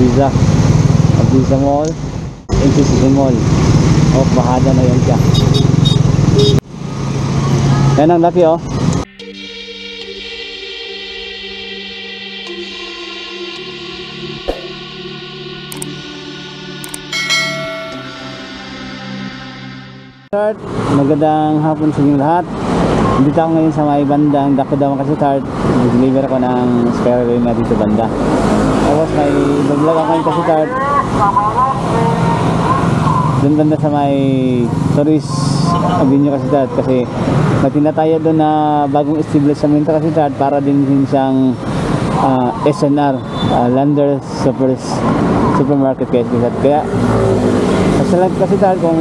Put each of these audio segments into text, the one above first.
Abiza. Abiza Mall. NCCC Mall. O, bahada na yan siya. Yan ang laki oh. Magandang hapon sa inyo lahat. Dito ako ngayon sa may bandang Dakudawan kasi start. Nag-deliver ako ng spare wheel na dito banda. Tapos may vlog ako ngayon kasi start. Doon banda sa may tourist avenue kasi start. Kasi matinda tayo doon na bagong establishment kasi start para din siyang SNR, Lander Supermarket kasi start. Kaya sasalag kasi start kung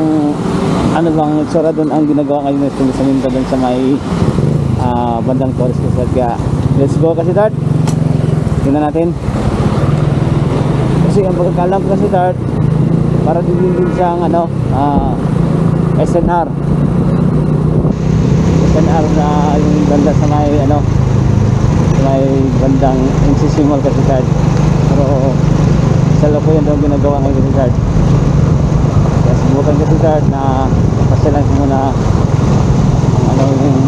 ano bang itsura doon ang ginagawa ngayon ng establishment doon sa may bandang tourist kasi. Kaya let's go kasi start. Tingnan natin. Kasi ang pagkakalam ko kasi start para din siyang ano SNR na yung banda sa may ano may bandang NCC Mall kasi start. Pero sa loko yan daw ginagawa ngayon kasi start. Kaya subukan kasi start na pasyalan ko muna ang ano yung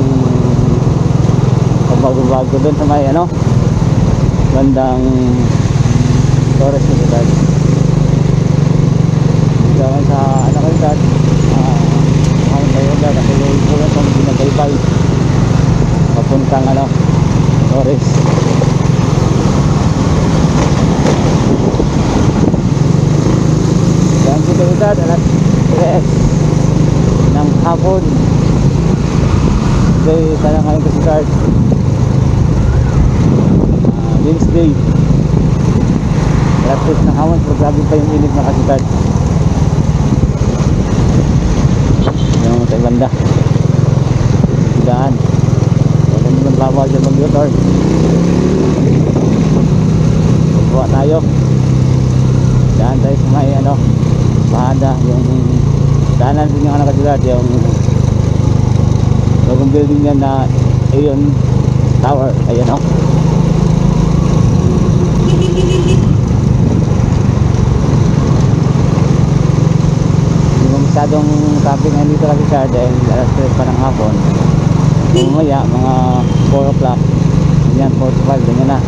bago-bago doon sa may ano bandang Torres kasi start. Diyan sa ano kasi start maraming tayo na kasi yung buwan kung ginagaybay papuntang ano Torres. Diyan si Kaitad alas 3 ng hapon. Okay, sana ngayon kasi start Wednesday alas 3 ng hapon. So grabe pa yung init na kasi start. Yung sa banda daan wala naman bawal dyan mag-motor. Buwa tayo daan tayo sa may ano bahada yung daanan din yung ano kasilat yung bagong building yan na Aeon Tower. Ayan o masyadong traffic ngayon dito kasi siya dahil alas 3 pa ng hapon. Mamaya mga 4 o'clock ganyan, 4 to 5 ganyan na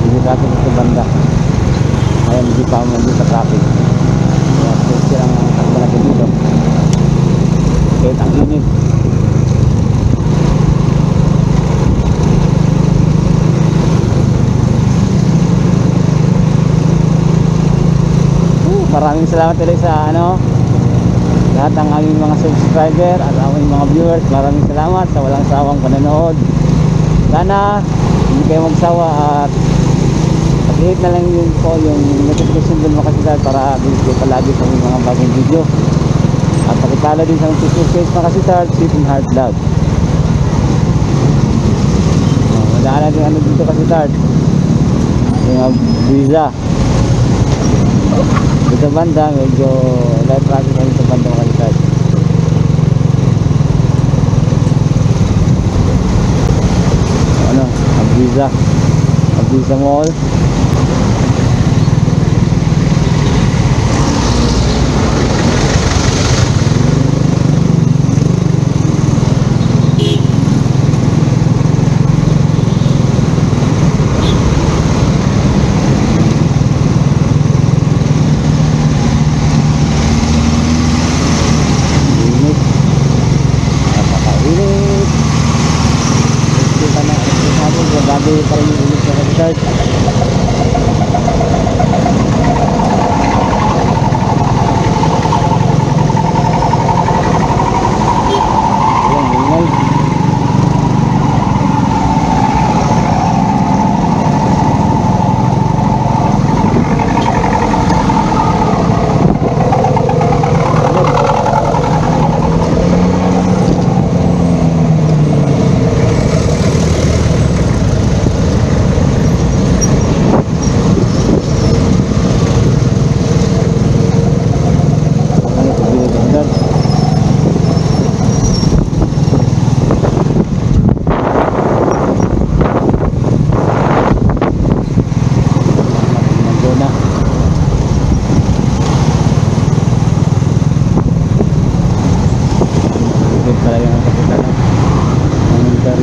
hindi traffic sa banda. Kaya hindi pa mo dito sa traffic. Kaya safety lang ang takbo natin dito kahit ang init. Maraming salamat ulit sa ano lahat ng aming mga subscriber at aming mga viewers. Maraming salamat sa walang sawang panonood. Sana hindi kayo magsawa at hit na lang yun po yung notification bell makasigal para video palagi sa mga bagong video. At pakipala din sa Facebook page makasigal, Sweet and Heart Vlog. Wala na din ano dito kasigal yung visa dito banda, medyo light traffic na dito banda makalitan. Ano, Abiza Mall. Grabe pa rin yung ulit sa Richard. Ayan, ingay.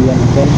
Kaluyan Hotel.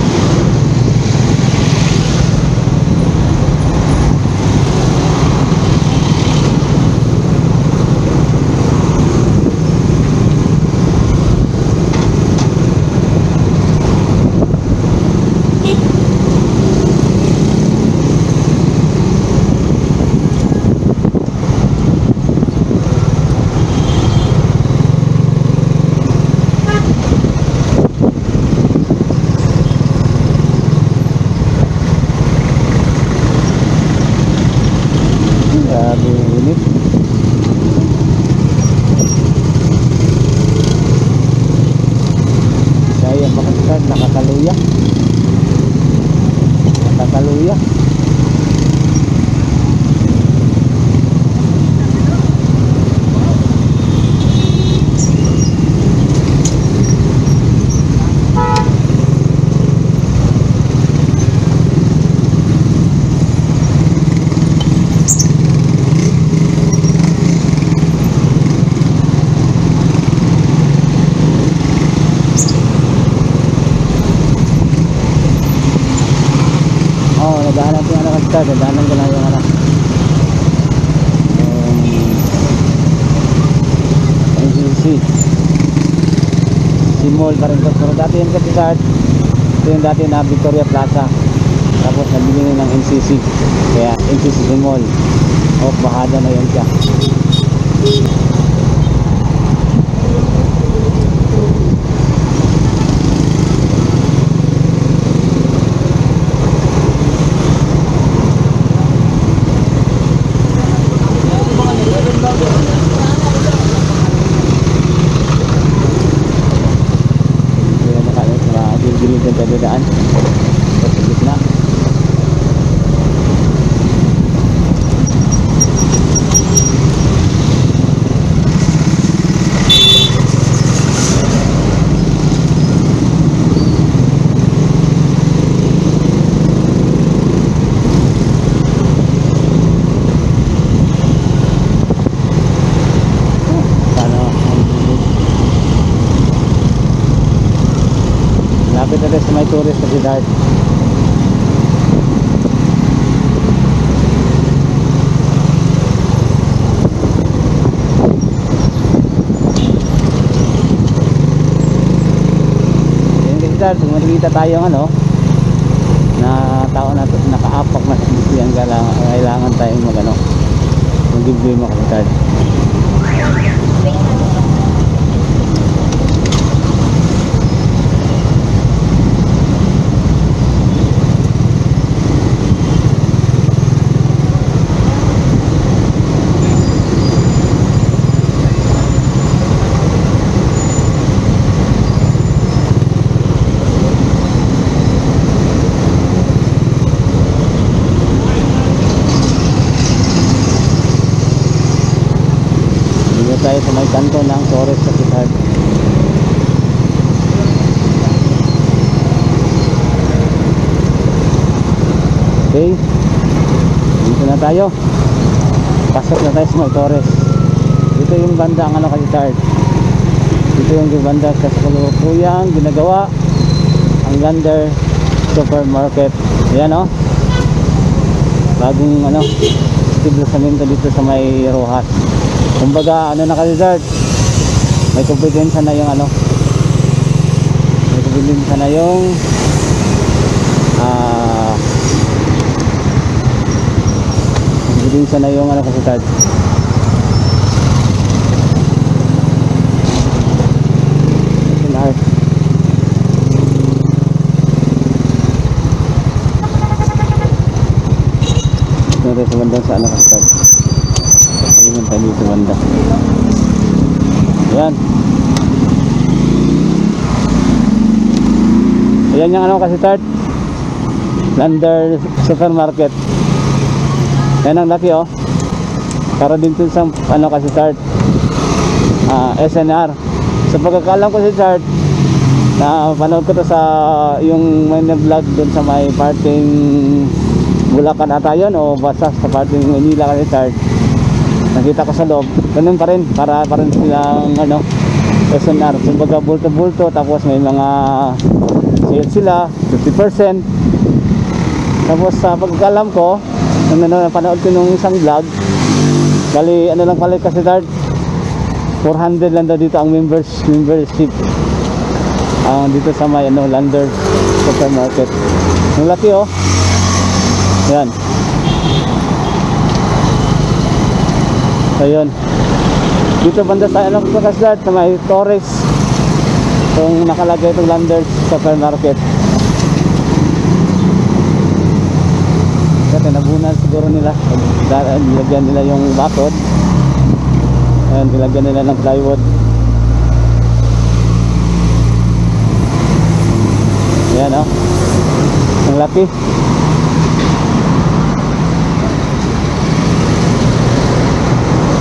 Grabe yung init. Kaya makasad, nakakaluya. Nakakaluya. Nadaanan ko yung ano kasi nadaanan ko lang yung ano NCC Mall pa rin to. Pero dati yung kasi ito yung dati na Victoria Plaza, tapos nabili ng NCC, kaya NCC Mall. O bahada na yun siya. Gilid ng dadaan sa gitna. Lapit na tayo sa may tourist na Siddharth. Yan kasi Siddharth, kung makikita tayo ano na tao na nakaapak na sa sisiyan, kailangan tayong mag-ano, mag-give mo kasi Siddharth. Tayo sa may kanto ng Torres sa Siddharth. Okay, dito na tayo, pasok na tayo sa may Torres. Dito yung banda ang ano ka Siddharth. Dito yung banda sa kasalukuyang ginagawa ang Lander Supermarket. Ayan o, bagong ano establishmento dito sa may Rojas. Kumbaga ano na kasi Siddharth, may kompetensya na yung ano, may kompetensya na yung kompetensya na yung ano kasi Siddharth. Siddharth ito rin sa bandang sa ano kasi Siddharth. Ayun tayo dito banda. Ayan. Ayan yung ano kasi Siddharth, Lander Supermarket. Ayan ang laki oh. Para din dun sa ano kasi Siddharth, SNR. Sa pagkakalam ko si Siddharth, na panood ko to sa yung may vlog dun sa may parting Bulacan ata yun o basta sa parting Manila kasi Siddharth. Nakita ko sa loob, ganun pa rin, para rin silang ano, SNR, kumbaga bulto-bulto, tapos may mga sale sila 50%. Tapos sa pagkakalam ko, nung napanood ko nung isang vlog, bali ano lang pala kasi start 400 lang daw dito ang membership dito sa may Landers Supermarket. Ang laki oh. Yan. Ayun. Dito banda sa start sa may Torres. Itong nakalagay itong Landers Supermarket. Kasi nabunan siguro nila. Nilagyan nila yung bakod. Ayan, nilagyan nila ng plywood. Ayan o. Ang laki.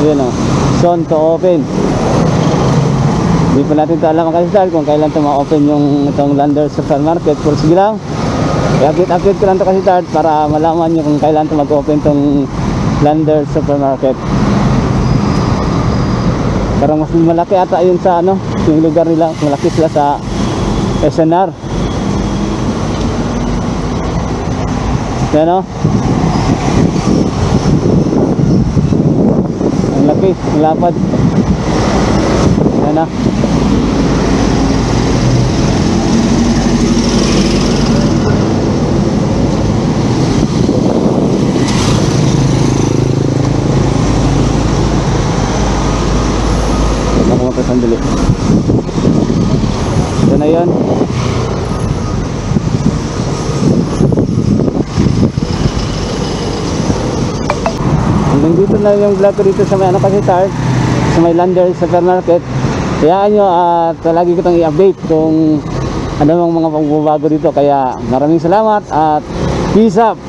Ayan o. Soon to open. Hindi pa natin ito alam kasi kung kailan ito ma-open yung itong Landers Supermarket. Pero sige lang. I-update ko lang ito kasi para malaman nyo kung kailan ito mag-open itong Landers Supermarket. Parang mas malaki ata yun sa yung lugar nila. Malaki sila sa SNR. Yan o. Ang laki, ang lapad. Yan o. Sandali. Ito na yun. Hanggang dito na yung vlog ko dito sa may kasi start sa may Landers Supermarket. Kayaan nyo at lagi ko itong i-update kung ano mga pagbabago dito. Kaya maraming salamat at peace up.